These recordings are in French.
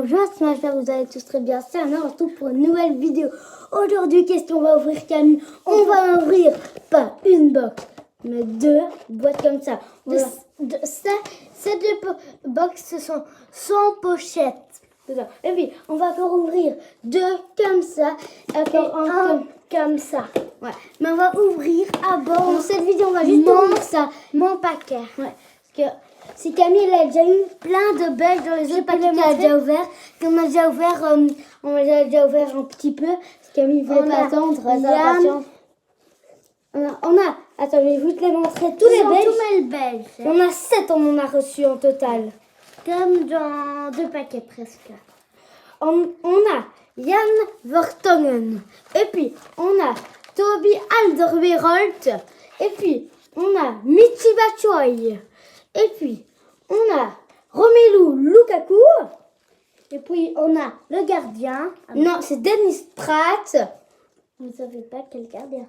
Bonjour, j'espère que vous allez tous très bien. C'est un retour pour une nouvelle vidéo. Aujourd'hui, qu'est-ce qu'on va ouvrir, Camille? On va ouvrir pas une box, mais deux boîtes comme ça. Voilà. Ces deux box sont sans pochette. Et puis, on va encore ouvrir deux comme ça. Encore un comme ça. Ouais. Mais on va ouvrir dans cette vidéo, on va juste ouvrir ça. Mon paquet. Ouais. Parce que si Camille elle a déjà eu plein de belles dans les autres paquets qu'elle a déjà ouvert. On a déjà ouvert un petit peu. Parce que Camille ne voulait pas attendre. Attends, je vais vous les montrer tous les Belges. Tous les Belges. On a 7, on en a reçu en total. Comme dans 2 paquets presque. On a Jan Vertonghen. Et puis, on a Toby Alderweireld. Et puis, on a Michy Batshuayi. Et puis, on a Romelu Lukaku. Et puis, on a le gardien. Non, c'est Dennis Pratt. Vous ne savez pas quel gardien.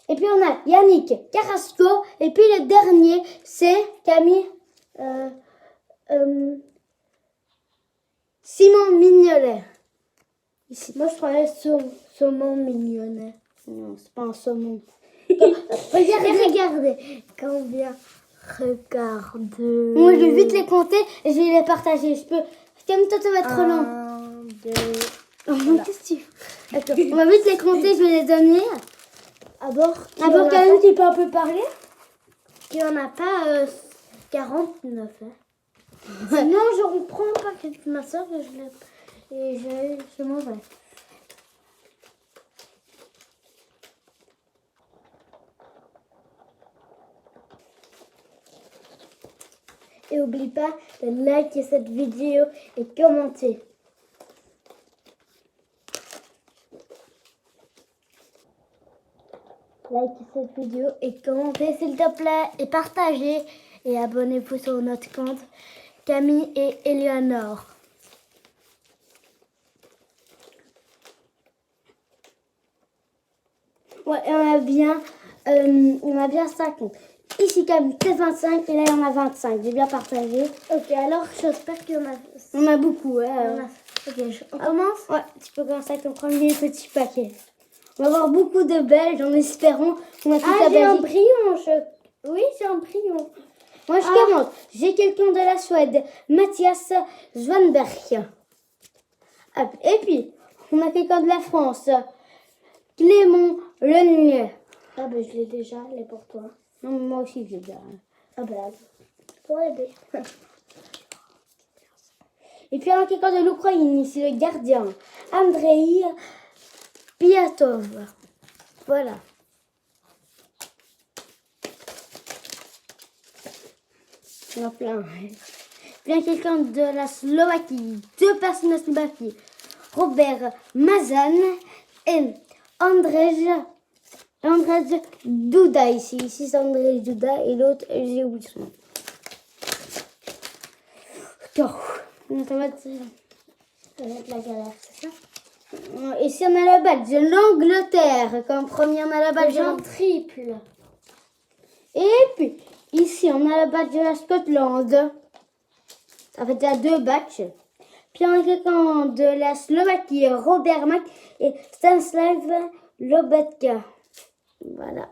Et puis, on a Yannick Carrasco. Et puis, le dernier, c'est Camille... Simon Mignolet. Ici. Moi, je croyais saumon mignonnet. Non, c'est pas un saumon. Regardez combien. Regardez. Moi, je vais vite les compter et je vais les partager. Je peux. Comme toi, ça va être trop long. 1, 2. Voilà. Qu'est-ce que tu fais? Attends, on va vite les compter. Je vais les donner. D'abord, Camille, tu peux un peu parler? Il n'y en a pas 49. Hein. Sinon, je reprends le paquet de ma soeur et je m'en vais. Et n'oublie pas de liker cette vidéo et commenter. Likez cette vidéo et commentez s'il te plaît. Et partagez et abonnez-vous sur notre compte Camille et Eleanor. Ouais, on a bien 5. Ici, Camille, c'est 25 et là, il y en a 25. J'ai bien partagé. Ok, alors j'espère qu'il y en a... On a beaucoup, ouais. Ok, on commence? Ouais, tu peux commencer avec ton premier petit paquet. On va avoir beaucoup de Belges en espérant qu'on a tout à Belgique. Un brillant. Oui, c'est un brillant. Moi, je commence. J'ai quelqu'un de la Suède, Mathias Svanberg. Hop. Et puis, on a quelqu'un de la France, Clément Lenier. Ah ben, je l'ai déjà, elle est pour toi. Non, moi aussi, je l'ai déjà. Ah ben, pour aider. Et puis, on a quelqu'un de l'Ukraine, ici, le gardien, Andrei Piatov. Voilà. Il y en a plein. Bien quelqu'un de la Slovaquie. 2 personnes de la Slovaquie. Robert Mazan et Andrzej Duda ici. Ici c'est Andrzej Duda et l'autre, j'ai oublié son nom. Ça va être la galère, c'est ça? Ici on a le badge de l'Angleterre. Comme premier on a le badge en triple. Et puis ici on a le badge de la Scotland. Ça fait déjà 2 badges. Puis on a quelqu'un de la Slovaquie, Robert Mack et Stanislav Lobetka. Voilà.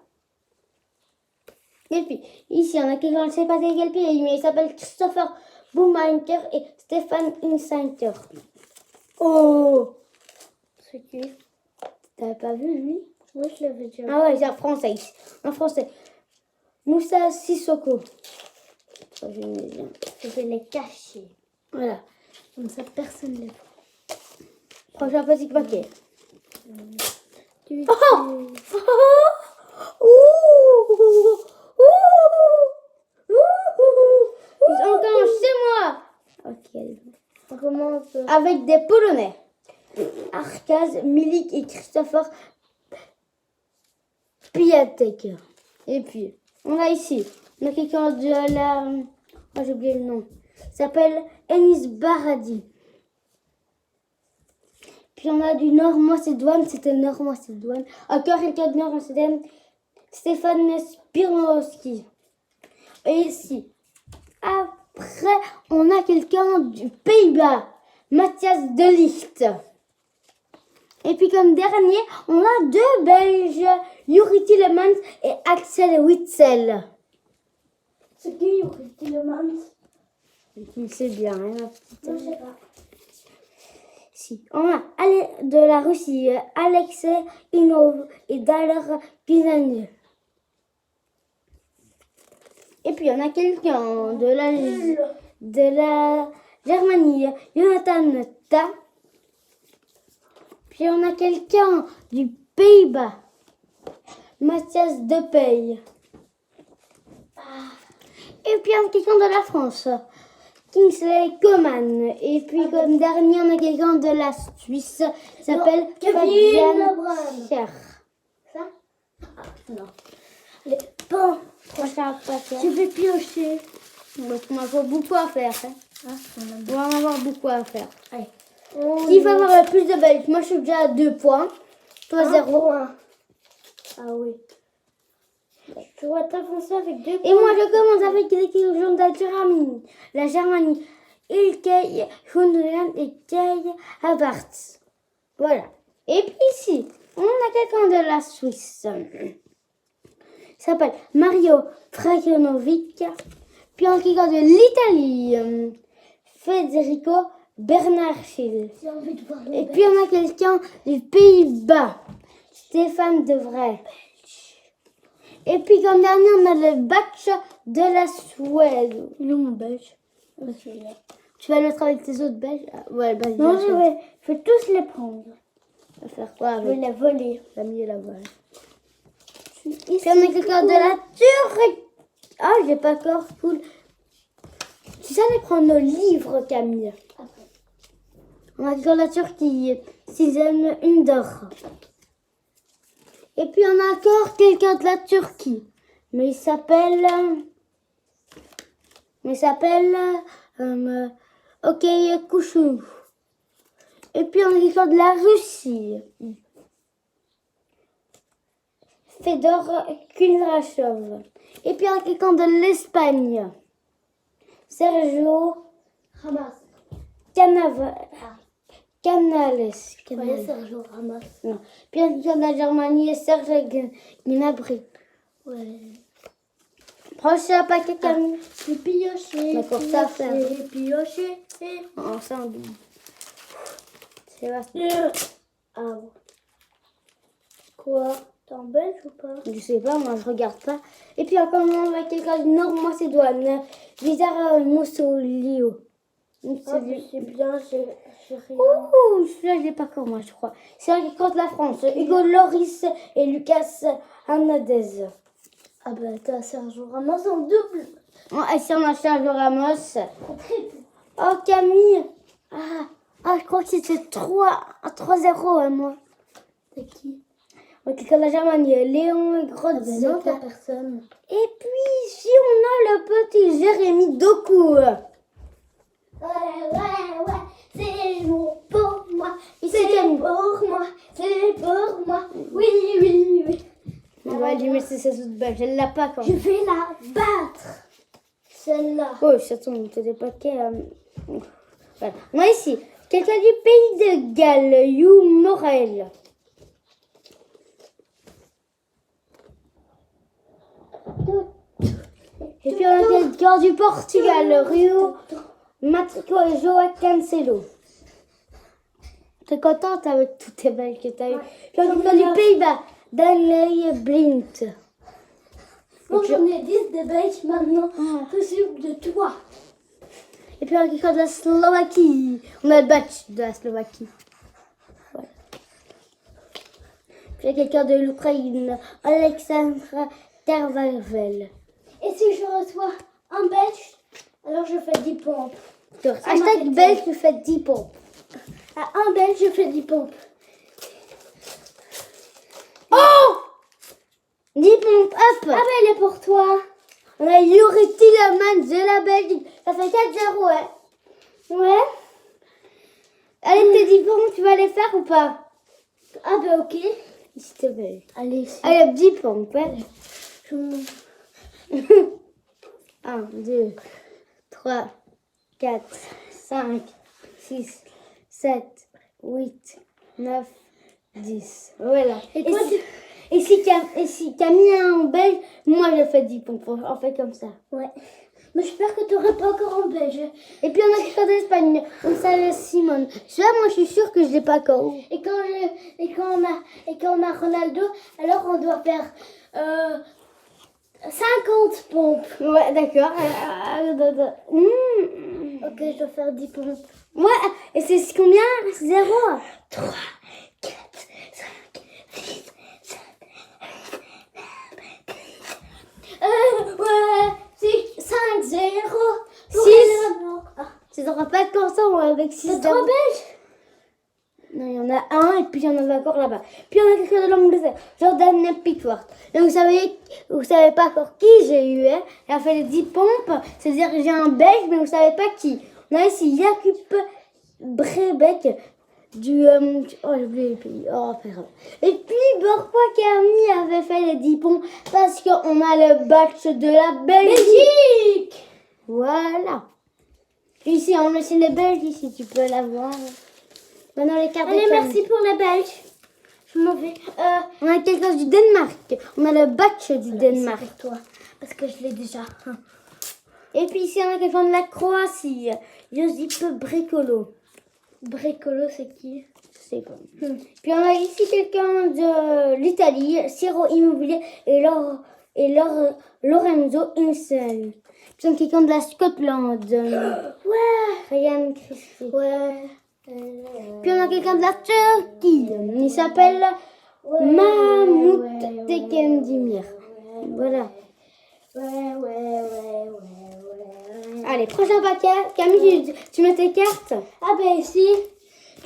Et puis ici on a quelqu'un, je ne sais pas c'est quel pays, mais il s'appelle Christopher Boumaker et Stéphane Insinter. Oh! C'est qui? T'avais pas vu lui? Oui, je l'avais déjà vu. Ah ouais, c'est en français. En français. Moussa Sissoko. Je vais les cacher. Voilà. Comme ça, personne ne les voit. Prochain petit paquet. Ils sont encore chez moi. Ok. On commence avec des Polonais. Arkaz Milik et Christopher Piatek. Et puis, on a ici, on a quelqu'un de la... Oh, j'ai oublié le nom. Il s'appelle Enis Baradi. Puis on a du Nord-Macédoine, c'était Nord-Macédoine. Encore quelqu'un de Nord-Macédoine, Stéphane Spironowski. Et ici, après, on a quelqu'un du Pays-Bas, Mathias de Ligt. Et puis comme dernier, on a 2 Belges, Yuri Tillemans et Axel Witsel. C'est qui Yuri Tillemans? C'est bien, hein, ma petite. Je sais pas. Si. On a de la Russie, Alexei Inov et Daler Pizanov. Et puis on a quelqu'un de la Germanie, Jonathan Ta. Puis on a quelqu'un du Pays-Bas, Mathias Depey. Et puis on a quelqu'un de la France, Kingsley Coman. Et puis comme dernier, on a quelqu'un de la Suisse, qui s'appelle Fabian Scher. Ça? Ah, non. Allez, bon. Tu vais piocher. Donc on va avoir beaucoup à faire. Hein. On va en avoir beaucoup à faire. Allez. Qui va avoir le plus de Belges? Moi je suis déjà à 2 points. Toi 0. Ah oui. Tu dois t'avancer avec 2 points. Et moi je commence avec l'équipe de la Germanie. Ilkay, Hundland et Kay Havertz. Voilà. Et puis ici, on a quelqu'un de la Suisse. Il s'appelle Mario Frajanovic. Puis on a quelqu'un de l'Italie. Federico Bernardschil. J'ai envie de voir Et puis on a quelqu'un des Pays-Bas. Stéphane De Vrij. Et puis comme dernier, on a le Bach de la Suède. Il est mon Belge. Tu vas le mettre avec tes autres Belges? Ouais, bah, non, je vais tous les prendre. Tu vas faire quoi avec? Je vais les voler. La mieux la voile. Puis on a quelqu'un de la Turquie. Ah, j'ai pas encore full. Tu savais prendre nos livres, Camille? On a quelqu'un de la Turquie. Sizen Ünder. Et puis on a encore quelqu'un de la Turquie. Mais il s'appelle... Ok, Kouchou. Et puis on a quelqu'un de la Russie. Fedor Kundrashov. Et puis on a quelqu'un de l'Espagne. Sergio Ramos. Canales. Ouais, Sergio Ramos. Non. Puis on a quelqu'un de la Germanie, Serge Gnabry. Ouais. Prochain paquet, Camille. C'est pioché. D'accord, ça à faire. Pioché. Ensemble. C'est vaste. Ah bon. Quoi? T'es en belge ou pas? Je sais pas, moi je regarde pas. Et puis encore on a quelqu'un de Nord-Macédoine, Vizar Mussolio. Ah, c'est bien, j'ai rien. Ouh, celui-là je l'ai pas comme moi je crois. C'est un qui contre la France, Hugo Loris et Lucas Hernandez. Ah bah t'as Sergio Ramos en double. Oh, et si on a Sergio Ramos. Oh Camille. Je crois que c'était 3-0 à moi. C'est qui? Quelqu'un de la Germanie, Léon Grotz. Non, t'as personne. Et puis ici on a le petit Jérémy Doku. Ouais, c'est bon pour moi. C'est pour moi, c'est pour moi. Oui. On va lui mettre ses autres belges. Elle l'a pas quand Je même. vais la battre. Celle-là. Oh, ça tombe, t'as des paquets. Voilà. On a ici quelqu'un du pays de Galles, Hugh Morel. Et puis on a quelqu'un du Portugal, Rio Matrico et Joao Cancelo. T'es contente avec toutes tes belges que t'as eu. Puis on a quelqu'un du Pays-Bas, Danley Blint. Bon, j'en ai 10 de belges maintenant. Possible de toi. Et puis on a quelqu'un de la Slovaquie. On a le batch de la Slovaquie. Voilà. Puis il y a quelqu'un de l'Ukraine, Alexandre Tervavel. Et si je reçois un belge, alors je fais 10 pompes. Hashtag belge, tu fais 10 pompes. À un belge, je fais 10 pompes. Oh 10 pompes, hop. Ah ben elle est pour toi. On a Yuri Tillemans de la Belgique. Ça fait 4-0, ouais. Ouais. Allez, tes 10 pompes, tu vas les faire ou pas? Ah ben ok. S'il te plaît. Allez, Allez, 10 pompes, ouais. 1, 2, 3, 4, 5, 6, 7, 8, 9, 10. Voilà. Et toi, et si Camille est en belge, moi je fais 10 pompes. On fait comme ça. Ouais. Mais j'espère que tu n'aurais pas encore en belge. Et puis on a quelqu'un d'Espagne. On s'appelle Simone. Celui-là, moi je suis sûre que je l'ai pas encore. Et quand on a Ronaldo, alors on doit faire 50 pompes. Ouais, d'accord. Ok, je dois faire 10 pompes. Ouais, et c'est combien? 0. 3, 4, 5, 6, 7, 8, 9, 10. Ouais, c'est 5, 0. 6. Ah, Tu n'auras pas de consort avec 6. c'est 3 belges. Non, il y en a un et puis il y en avait encore là-bas. Puis on a quelqu'un de l'Angleterre, Jordan Pickford. Donc vous savez pas encore qui j'ai eu. Hein. Il a fait les 10 pompes, c'est-à-dire que j'ai un belge, mais vous savez pas qui. On a ici Jakub Brebeck du... oh, j'ai oublié le pays. Oh, pas grave. Et puis, pourquoi Camille avait fait les 10 pompes? Parce qu'on a le badge de la Belgique. Voilà. Ici, on met les Belges, ici, tu peux l'avoir. Maintenant, les cartes. Allez, merci pour les Belges. Je m'en vais. On a quelqu'un du Danemark. On a le badge du Danemark. Avec toi, parce que je l'ai déjà. Et puis ici, on a quelqu'un de la Croatie. Josip Brekolo. Brekolo, c'est qui? Je sais pas. Puis on a ici quelqu'un de l'Italie, Ciro Immobilier et Lorenzo Insel. Puis on a quelqu'un de la Scotland. Ouais. Ryan Christie. Ouais. Puis on a quelqu'un de la Turquie. Il s'appelle Mahmout Tekendimir. Voilà. Ouais. Allez, prochain paquet. Camille, tu mets tes cartes? Ah ben si.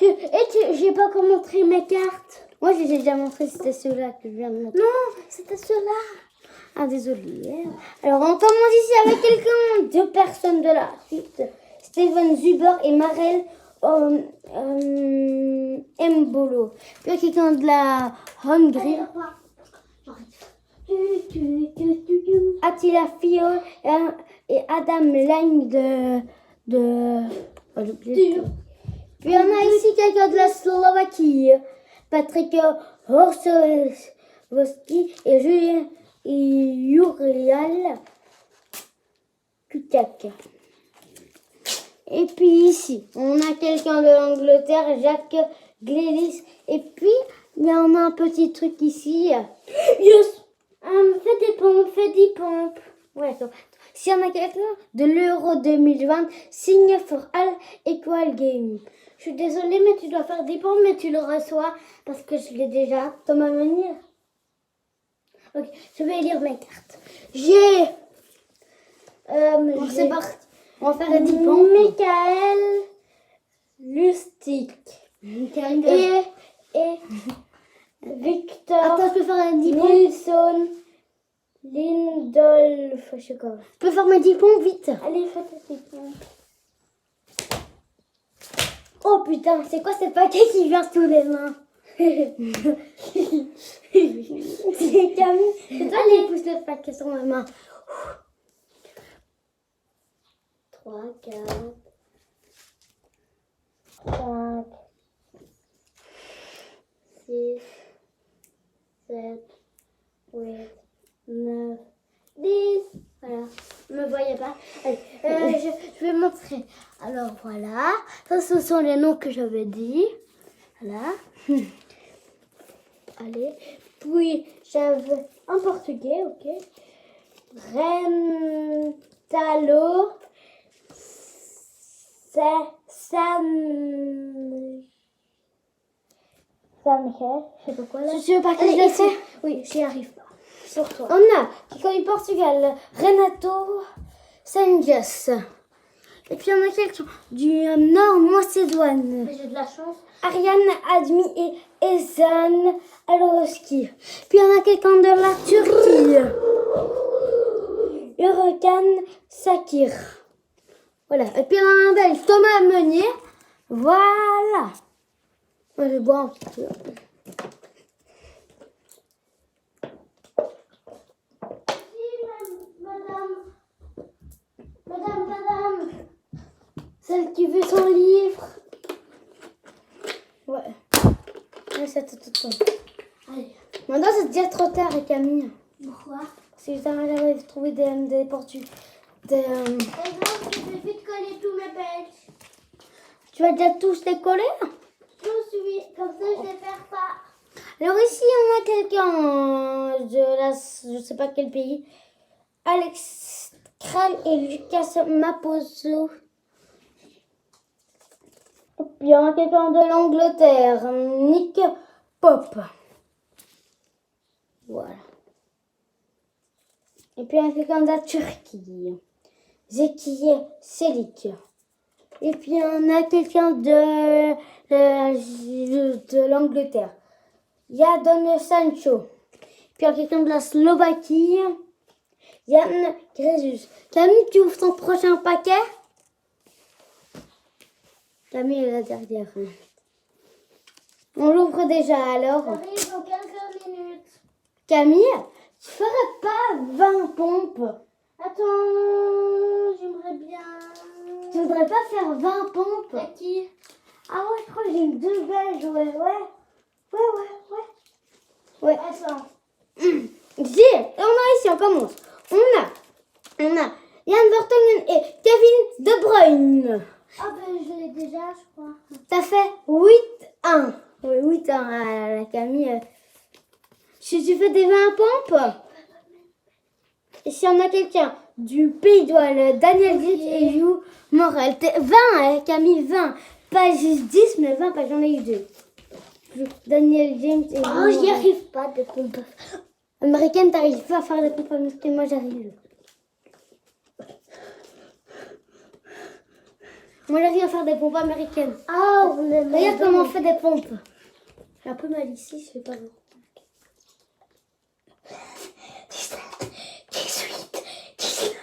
J'ai pas encore montré mes cartes. Moi, j'ai déjà montré, c'était ceux-là que je viens de montrer. Non, c'était ceux-là. Ah, désolé. Alors, on commence ici avec quelqu'un, 2 personnes de la suite. Steven Zuber et Marel Mbolo. Puis il y a quelqu'un de la Hongrie. Attila Fio et Adam Lang oh, j'ai oublié. Puis on a ici quelqu'un de la Slovaquie. Patrick Horsovski et Julien Jurial Kutak. Et puis ici, on a quelqu'un de l'Angleterre, Jacques Glélis. Et puis, il y en a un petit truc ici. Yes. Fais des pompes, fais 10 pompes. Ouais, attends. Si on a quelqu'un de l'Euro 2020, signe for all equal game. Je suis désolée, mais tu dois faire 10 pompes, mais tu le reçois parce que je l'ai déjà. Thomas Meunier. Ok, je vais lire mes cartes. J'ai. Bon, C'est parti. On va faire les 10 pompes. Michael Lustig. Et Victor. Attends, je peux faire les 10 pompes. Nilsson Lindolf. Je sais quoi. Je peux faire mes 10 pompes vite. Allez, fais tes 10 pompes. Oh putain, c'est quoi ce paquet qui vient sous les mains? C'est Camille. C'est toi qui pousse le paquet sur ma main. 3, 4, 5, 6, 7, 8, 9, 10. Voilà. Vous ne me voyez pas. Allez, je vais montrer. Alors voilà. Ça, ce sont les noms que j'avais dit. Voilà. Allez. Puis j'avais en portugais, ok. Rentalo. Sanchez, je sais pas quoi là. Je veux pas que je le fais. Oui, j'y arrive pas. Sur toi. On a quelqu'un du Portugal, Renato Sanches. Et puis on a quelqu'un du Nord-Macédoine, Mais j'ai de la chance. Ariane Admi et Ezan Alowski. Puis on a quelqu'un de la Turquie, Huracan Sakir. Voilà. Et puis on a un belge, Thomas Meunier. Voilà. Moi je bois un petit peu. Madame, celle qui veut son livre. attends. Allez. Maintenant, c'est déjà trop tard, Camille. Pourquoi? Parce que j'avais trouvé des portugues. Par exemple, je vais vite coller tous mes belges. Tu vas déjà tous les coller? Tous, oui. Comme ça, je les perds pas. Alors ici, on a quelqu'un je sais pas quel pays. Alex Kral et Lucas Maposo. Puis il y a quelqu'un de l'Angleterre, Nick Pop. Voilà. Et puis il y a quelqu'un de la Turquie, Zekiye Selik. Et puis on a quelqu'un de l'Angleterre, Jadon Sancho. Puis il y a quelqu'un de la Slovaquie, Jan Grezus. Camille, tu ouvres ton prochain paquet? Camille est là derrière. On l'ouvre déjà alors. J'arrive dans quelques minutes. Camille, tu ferais pas 20 pompes? Attends, j'aimerais bien. Tu voudrais pas faire 20 pompes? À qui? Ah ouais, je crois que j'ai une 2 belges, ouais. Ouais. Attends. Ici, on commence. On a Jan Vertonghen et Kevin De Bruyne. Ah ben je l'ai déjà, je crois. T'as fait 8-1. Oui, 8-1 à la Camille. Si tu fais des 20 pompes, et si on a quelqu'un du Pays de Galles, Daniel Grit et You Morel. 20, Camille, 20. Pas juste 10, mais 20, parce que j'en ai eu 2. Daniel James et Oh, j'y arrive pas de pompes. Américaine, t'arrives pas à faire des pompes américaines, moi j'arrive. Moi j'arrive à faire des pompes américaines. Ah, on est Regarde comment on fait des pompes. J'ai un peu mal ici, je vais pas voir. 17, 18, 19,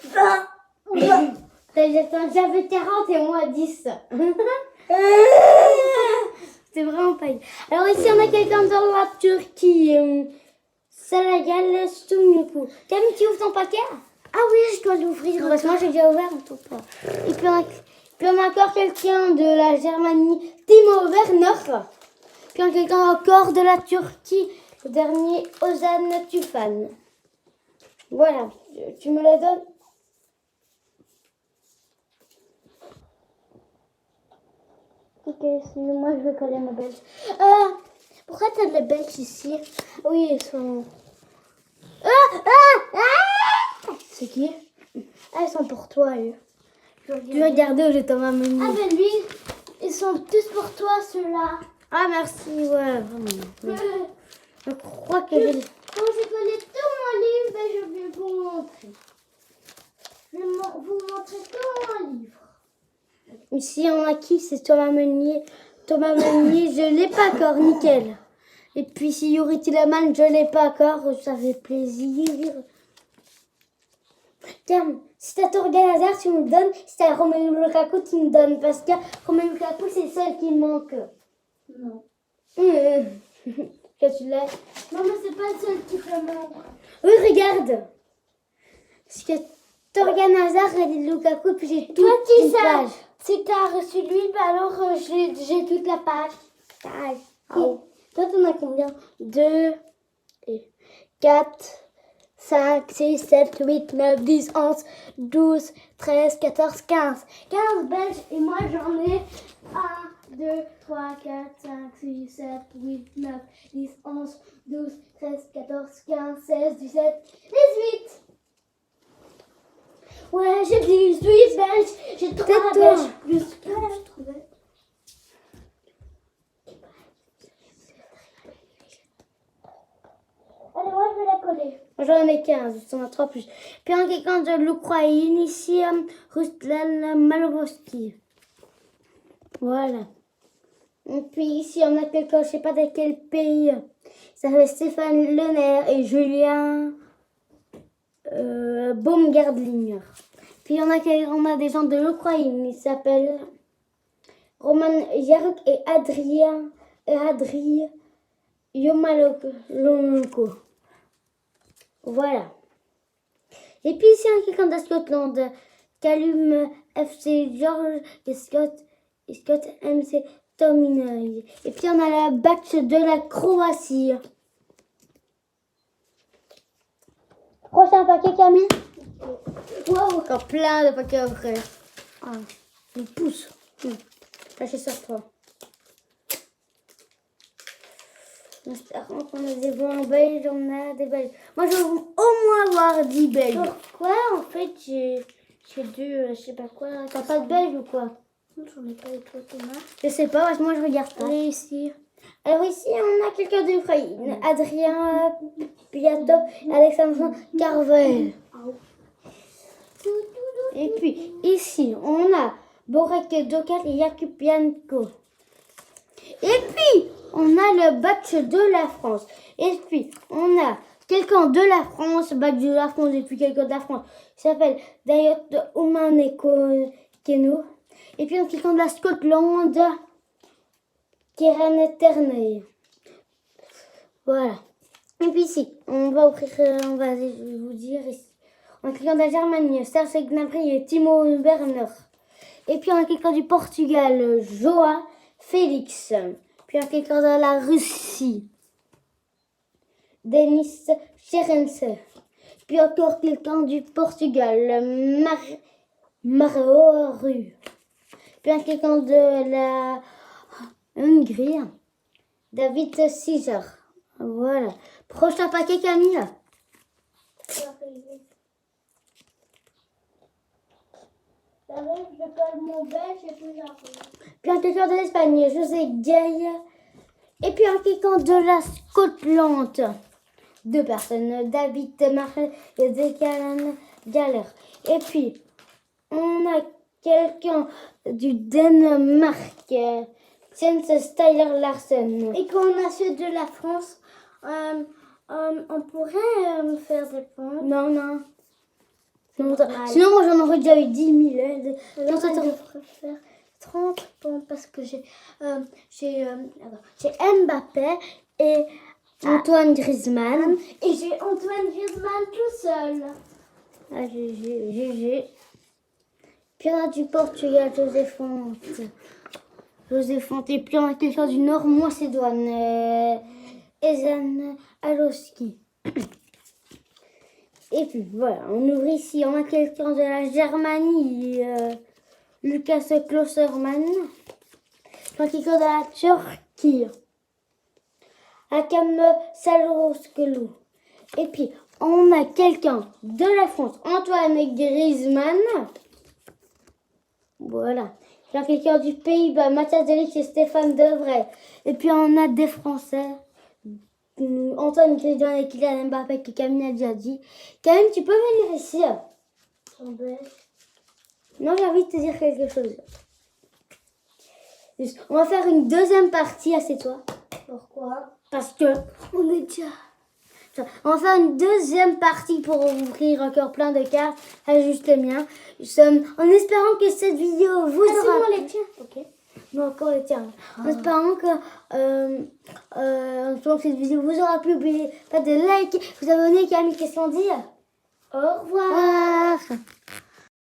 20. J'avais 40 et moi 10. C'est vraiment pas. Alors ici on a quelqu'un dans la Turquie. Salagal Stumniku. Camille, tu ouvres ton paquet? Ah oui, je dois l'ouvrir. Heureusement, j'ai déjà ouvert, on trouve pas. Et puis on a encore quelqu'un de la Germanie, Timo Werner. Puis on a quelqu'un encore de la Turquie, le dernier, Ozan Tufan. Voilà, tu me la donnes? Ok, moi je vais coller ma belge. Pourquoi t'as de la belge ici? Oui, ils sont... C'est qui? Elles sont pour toi, eux. Tu veux regarder, j'ai Thomas Meunier. Ah ben lui, ils sont tous pour toi ceux-là. Ah merci, ouais, vraiment. Oui. Je crois que j'ai... Quand j'ai collé tout mon livre, ben, je vais vous montrer. Je vais vous montrer tout mon livre. Ici, on a qui? C'est Thomas Meunier. Thomas Meunier, je l'ai pas encore, nickel. Et puis, si Yuri Tilleman, je l'ai pas encore, ça fait plaisir. Tiens, si t'as Torgan Hazard, tu me donnes. Si t'as Romelu Lukaku, tu me donnes. Parce que Romelu Lukaku, c'est le seul qui me manque. Non. Que tu l'as. Non, mais c'est pas le seul qui te manque. Oui, regarde. Parce que Torgan Hazard et Lukaku, puis j'ai toute Toi, tu une sais, page. si t'as reçu lui, ben alors j'ai toute la page. Oh. Toi, t'en as combien? 2, 4, 5, 6, 7, 8, 9, 10, 11, 12, 13, 14, 15. 15 belges et moi j'en ai 1, 2, 3, 4, 5, 6, 7, 8, 9, 10, 11, 12, 13, 14, 15, 16, 17, 18. Ouais, j'ai 18 belges, j'ai 3 belges plus 15. Je trouvais. Allez, moi je vais la coller. J'en ai 15, j'en ai 3 plus. Puis on a quelqu'un de l'Ukraine ici, Ruslan Malovski. Voilà. Et puis ici, on a quelqu'un, je sais pas de quel pays. Ça fait Stéphane Lener et Julien Baumgartlinger. Puis on a des gens de l'Ukraine, ils s'appellent Roman Yaruk et Adrien Yomalonko. Voilà. Et puis ici, on a quelqu'un de Scotland, Callum FC George et Scott MC Tominoi. Et puis on a la batch de la Croatie. Prochain paquet, Camille. Wow, encore plein de paquets à ouvrir. Ah, une pousse. Lâchez sur toi. Espérons qu'on a des bons belges, on a des belges. Moi, je veux au moins avoir 10 belges. Pourquoi en fait j'ai dû, je sais pas quoi. T'as pas de belges ou quoi? Non, j'en ai pas eu toi, Thomas. Je sais pas, parce que moi je regarde pas. Allez ici. Alors ici, on a quelqu'un d'Ukraine. Adrien Piatov, Alexandre Carvel. Et puis ici, on a Borek Dokal et Yakupianko. Et puis, on a le batch de la France. Et puis, on a quelqu'un de la France, batch de la France, et puis quelqu'un de la France, qui s'appelle Dayot Oumaneko Keno. Et puis, on a quelqu'un de la Scotland, Kieran Terney. Voilà. Et puis ici, on va ouvrir, on va vous dire ici. On a quelqu'un de la Germanie, Serge Gnabry et Timo Werner. Et puis on a quelqu'un du Portugal, Joa Félix. Puis on a quelqu'un de la Russie, Denis Cherence. Puis encore quelqu'un du Portugal, Mario Rue. Puis on a quelqu'un de la Hongrie, David César. Voilà. Prochain paquet, Camille. Je colle mon belge et puis j'arrive. Puis un quelqu'un de l'Espagne, José Gay. Et puis un quelqu'un de la Scotland. 2 personnes, David Marel et Declan Galler. Et puis, on a quelqu'un du Danemark, Jens Styler Larsen. Et quand on a ceux de la France, on pourrait faire des points. Non, non. Sinon, moi j'en aurais déjà eu 10 000. Alors, je devrais faire 30 points parce que j'ai Mbappé et Antoine Griezmann. Et j'ai Antoine Griezmann tout seul. Ah, GG. Puis on a du Portugal, José Fonte. Et puis on a quelqu'un du Nord, Macédoine, Ezan Alowski. Et puis voilà, on ouvre ici, on a quelqu'un de la Germanie, Lucas Klostermann. On a quelqu'un de la Turquie, Hakan Çalhanoğlu. Et puis on a quelqu'un de la France, Antoine Griezmann. Voilà. Il y a quelqu'un du Pays-Bas, Mathias Deligt et Stéphane Devray. Et puis on a des Français, Antoine Griezmann et Kylian Mbappé, que Camille a déjà dit. Camille, tu peux venir ici? Non, j'ai envie de te dire quelque chose. On va faire une deuxième partie, assieds-toi. Pourquoi? Parce que on est déjà... On va faire une deuxième partie pour ouvrir encore plein de cartes, ajuster les miens. En espérant que cette vidéo vous aura... C'est moi les tiens. Ok. Non, encore les tiens. En espérant que, cette vidéo vous aura plu. N'oubliez pas de liker, vous abonner. Camille, qu'est-ce qu'on dit? Au revoir. Au revoir.